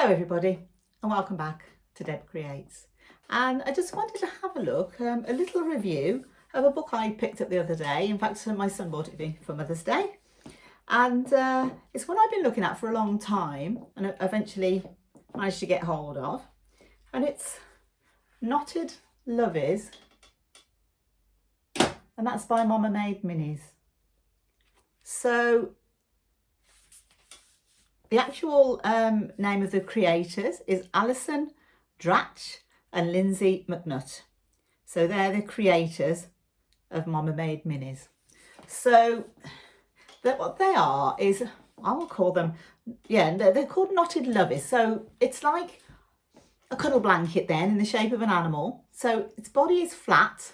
Hello everybody and welcome back to Deb Creates, and I just wanted to have a look, a little review of a book I picked up the other day. In fact, my son bought it me for Mother's Day, and it's one I've been looking at for a long time and eventually managed to get hold of, and it's Knotted Loveys, and that's by Mama Made Minis. So the actual name of the creators is Alison Dratch and Lindsay McNutt. So they're the creators of Mama Made Minis. So what they are is, I will call them, they're called Knotted Loveys. So it's like a cuddle blanket then in the shape of an animal. So its body is flat,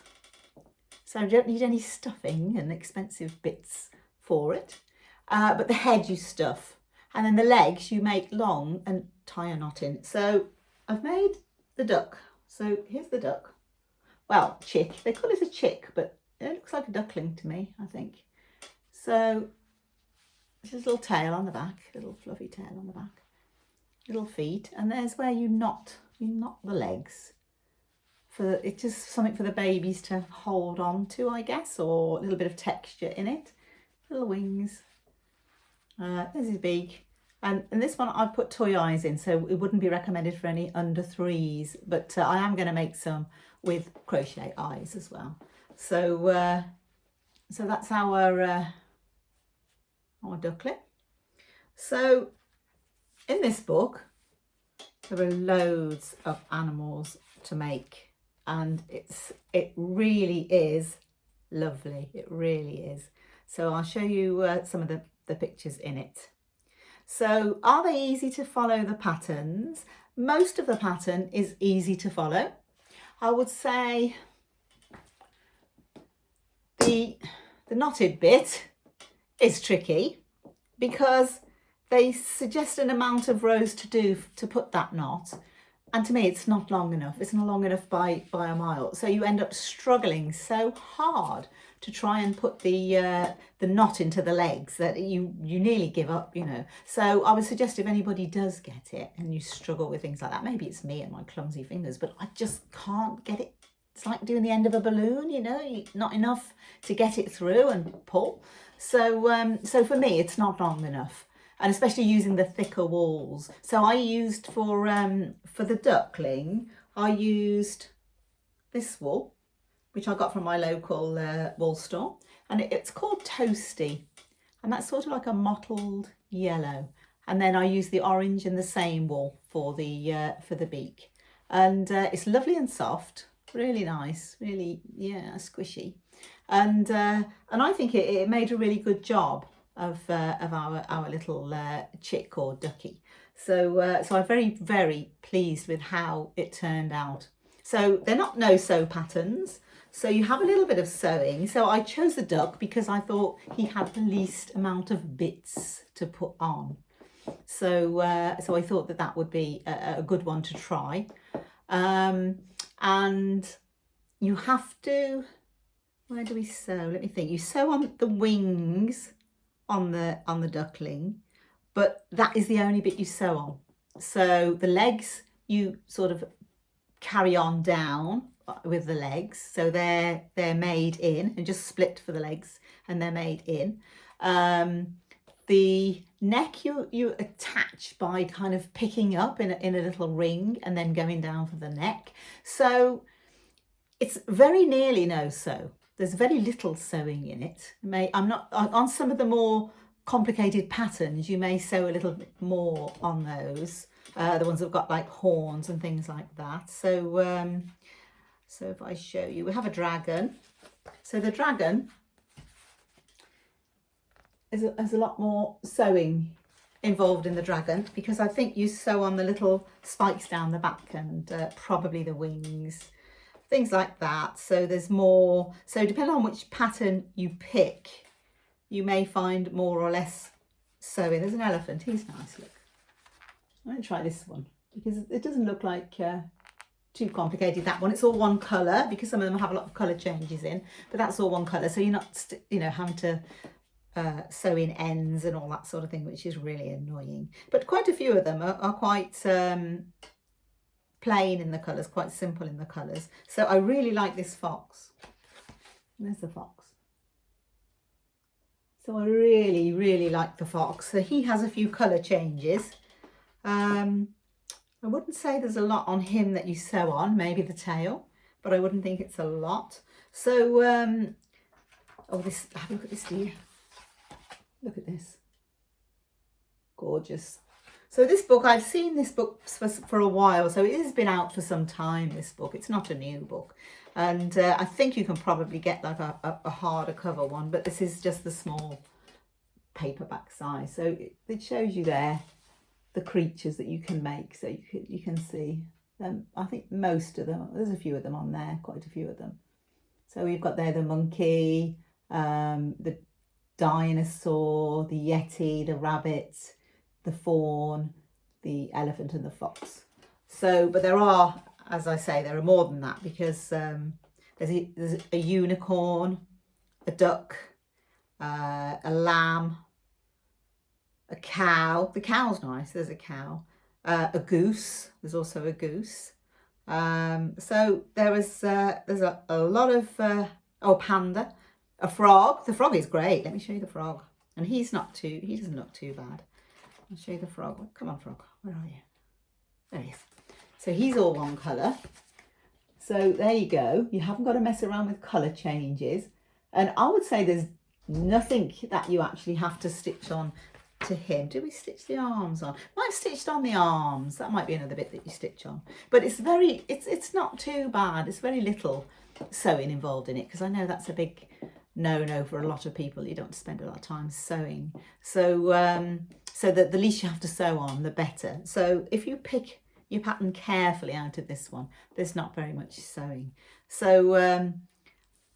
so you don't need any stuffing and expensive bits for it. But the head you stuff. And then the legs you make long and tie a knot in. So I've made the duck. So here's the duck. Well, chick. They call it a chick, but it looks like a duckling to me, I think. So this is a little tail on the back, little fluffy tail on the back, little feet, and there's where you knot the legs. It's just something for the babies to hold on to, I guess, or a little bit of texture in it. Little wings. There's his beak. And this one I've put toy eyes in, so it wouldn't be recommended for any under 3s, but I am going to make some with crochet eyes as well. So so that's our duckling. So in this book there are loads of animals to make, and it really is lovely. It really is. So I'll show you some of the pictures in it. So are they easy to follow the patterns? Most of the pattern is easy to follow. I would say the knotted bit is tricky because they suggest an amount of rows to do to put that knot. And to me, it's not long enough. It's not long enough by a mile. So you end up struggling so hard to try and put the knot into the legs that you nearly give up, you know. So I would suggest if anybody does get it and you struggle with things like that, maybe it's me and my clumsy fingers, but I just can't get it. It's like doing the end of a balloon, you know, not enough to get it through and pull. So so for me, it's not long enough. And especially using the thicker walls. So I used for the duckling, I used this wool, which I got from my local wool store, and it's called Toasty, and that's sort of like a mottled yellow. And then I used the orange and the same wool for the beak, and it's lovely and soft, really nice, really squishy, and I think it made a really good job of our little chick or ducky. So so I'm very, very pleased with how it turned out. So they're not no-sew patterns, so you have a little bit of sewing. So I chose the duck because I thought he had the least amount of bits to put on. So so I thought that would be a good one to try. And you have to, where do we sew? Let me think. You sew on the wings on the duckling, but that is the only bit you sew on. So the legs you sort of carry on down with the legs, so they're made in and just split for the legs, and they're made in. The neck you attach by kind of picking up in a little ring and then going down for the neck. So it's very nearly no sew. There's very little sewing in it. I'm not on some of the more complicated patterns. You may sew a little bit more on those, the ones that've got like horns and things like that. So so if I show you, we have a dragon. So the dragon has a lot more sewing involved in the dragon, because I think you sew on the little spikes down the back and probably the wings, things like that. So there's more. So depending on which pattern you pick, you may find more or less sewing. There's an elephant. He's nice. Look. I'm going to try this one because it doesn't look like too complicated. That one, it's all one colour, because some of them have a lot of colour changes in, but that's all one colour. So you're not, having to sewing ends and all that sort of thing, which is really annoying. But quite a few of them are quite plain in the colours, quite simple in the colours. So I really like this fox. There's the fox. So I really, really like the fox. So he has a few colour changes. I wouldn't say there's a lot on him that you sew on, maybe the tail, but I wouldn't think it's a lot. So, oh, this, have a look at this, dear. Look at this. Gorgeous. So this book, I've seen this book for a while, so it has been out for some time, this book. It's not a new book. And I think you can probably get like a harder cover one, but this is just the small paperback size. So it shows you there the creatures that you can make. So you can see them. I think most of them, there's a few of them on there, quite a few of them. So we've got there the monkey, the dinosaur, the yeti, the rabbit, the fawn, the elephant and the fox. So, but there are, as I say, there are more than that, because there's a unicorn, a duck, a lamb, a cow. The cow's nice, there's a cow. A goose, there's also a goose. So there's a lot of, oh, panda, a frog. The frog is great. Let me show you the frog. And he doesn't look too bad. I'll show you the frog. Come on, frog, where are you? There he is. So he's all one colour. So there you go. You haven't got to mess around with colour changes. And I would say there's nothing that you actually have to stitch on to him. Do we stitch the arms on? Might have stitched on the arms. That might be another bit that you stitch on. But it's not too bad. It's very little sewing involved in it, because I know that's a big no for a lot of people. You don't want to spend a lot of time sewing. So so that the least you have to sew on, the better. So if you pick your pattern carefully out of this one, there's not very much sewing. So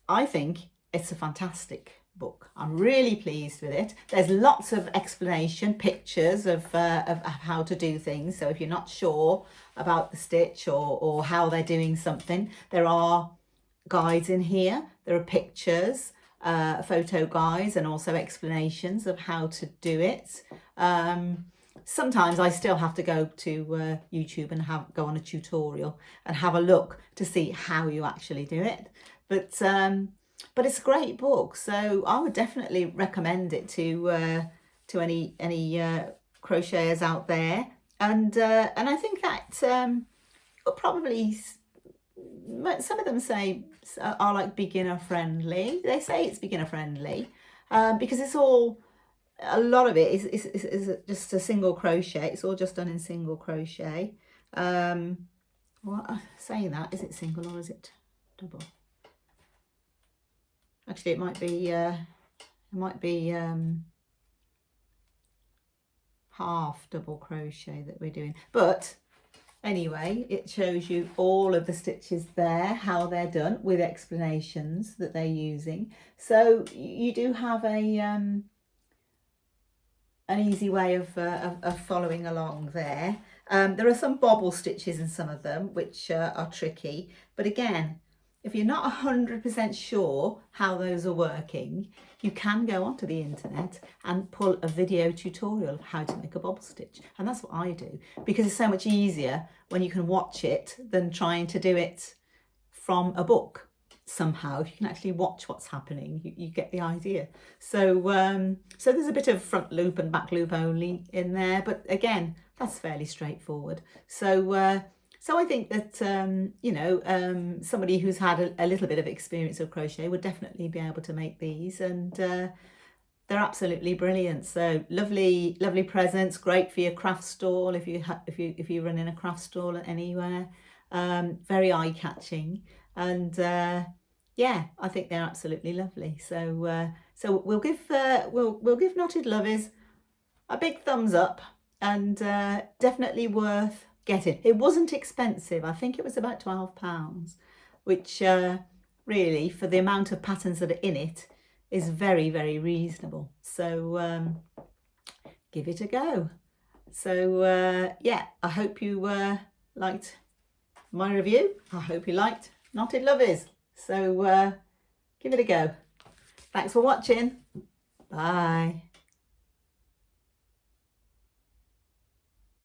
I think it's a fantastic book. I'm really pleased with it. There's lots of explanation, pictures of how to do things. So if you're not sure about the stitch or how they're doing something, there are guides in here. There are pictures, photo guides, and also explanations of how to do it. Sometimes I still have to go to YouTube and go on a tutorial and have a look to see how you actually do it. But it's a great book, so I would definitely recommend it to any crocheters out there. And I think that you'll probably, some of them say are like beginner friendly. They say it's beginner friendly because it's all, a lot of it is just a single crochet. It's all just done in single crochet. Well, saying that, is it single or is it double? Actually, it might be half double crochet that we're doing. But anyway, it shows you all of the stitches there, how they're done, with explanations that they're using. So you do have an easy way of following along there. There are some bobble stitches in some of them, which are tricky. But again, if you're not 100% sure how those are working, you can go onto the internet and pull a video tutorial of how to make a bobble stitch. And that's what I do, because it's so much easier when you can watch it than trying to do it from a book. Somehow, if you can actually watch what's happening, you get the idea. So so there's a bit of front loop and back loop only in there, but again, that's fairly straightforward. So so I think that somebody who's had a little bit of experience of crochet would definitely be able to make these, and they're absolutely brilliant. So lovely presents, great for your craft stall if you run in a craft stall anywhere. Very eye-catching, and yeah, I think they're absolutely lovely. So so we'll give Knotted Loveys a big thumbs up, and definitely worth getting. It wasn't expensive. I think it was about £12, which really, for the amount of patterns that are in it, is very, very reasonable. So give it a go. So yeah, I hope you liked my review. I hope you liked Knotted Loveys. So give it a go. Thanks for watching. Bye.